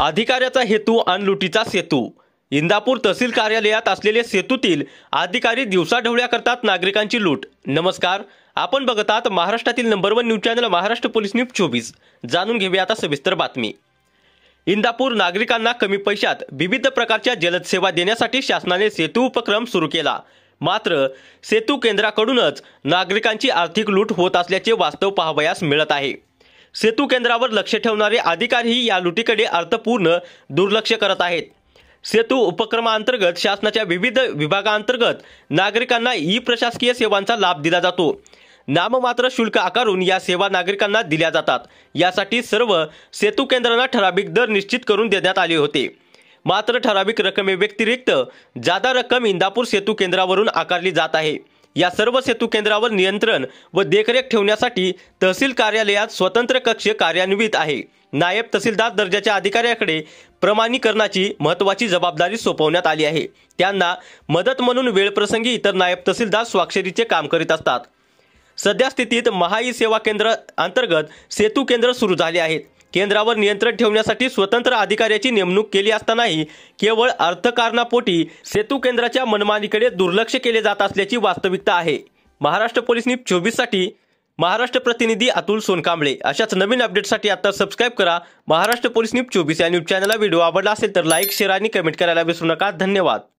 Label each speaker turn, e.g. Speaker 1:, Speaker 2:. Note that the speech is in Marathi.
Speaker 1: अधिकाऱ्याचा हेतू आणि लुटीचा सेतू। इंदापूर तहसील कार्यालयात असलेले सेतूतील अधिकारी दिवसाढवळ्या करतात नागरिकांची लूट। नमस्कार, आपण बघत आहात महाराष्ट्रातील number 1 news channel Maharashtra police news 24। जाणून घेऊया आता सविस्तर बातमी। इंदापूर नागरिकांना कमी पैशात विविध प्रकारच्या जलद सेवा देण्यासाठी शासनाने सेतू उपक्रम सुरू केला। मात्र सेतू केंद्राकडूनच नागरिकांची आर्थिक लूट होत असल्याचे वास्तव पाहावयास मिळत आहे। सेतू केंद्रावर लक्ष ठेवणारे अधिकारीही या लुटीकडे अर्थपूर्ण दुर्लक्ष करत आहेत। सेतू उपक्रमांतर्गत शासनाच्या विविध विभागांतर्गत नागरिकांना ई प्रशासकीय सेवांचा लाभ दिला जातो। नाममात्र शुल्क आकारून या सेवा नागरिकांना दिल्या जातात। यासाठी सर्व सेतू केंद्रांना ठराविक दर निश्चित करून देण्यात आले होते। मात्र ठराविक रकमेव्यतिरिक्त जादा रक्कम इंदापूर सेतू केंद्रावरून आकारली जात आहे। या सर्व सेतू केंद्रावर नियंत्रण व देखरेख ठेवण्यासाठी तहसील कार्यालयात स्वतंत्र कक्ष कार्यान्वित आहे। नायब तहसीलदार दर्जाच्या अधिकाऱ्याकडे प्रमाणीकरणाची महत्त्वाची जबाबदारी सोपवण्यात आली आहे। त्यांना मदत म्हणून वेळप्रसंगी इतर नायब तहसीलदार स्वाक्षरीचे काम करीत असतात। सध्या स्थितीत महाई सेवा केंद्र अंतर्गत सेतू केंद्र सुरू झाले आहेत। केंद्रावर नियंत्रण ठेवण्यासाठी स्वतंत्र अधिकाऱ्याची नेमणूक केली असतानाही केवळ अर्थकारणापोटी सेतू केंद्राच्या मनमानीकडे दुर्लक्ष केले जात असल्याची वास्तविकता आहे। महाराष्ट्र पोलीस न्यूज 24 साठी महाराष्ट्र प्रतिनिधी अतुल सोनकांबळे। अशाच नवीन अपडेटसाठी आता सबस्क्राइब करा महाराष्ट्र पोलीस न्यूज 24 या न्यूज चॅनलला। व्हिडिओ आवडला असेल तर लाईक, शेअर आणि कमेंट करायला विसरू नका। धन्यवाद।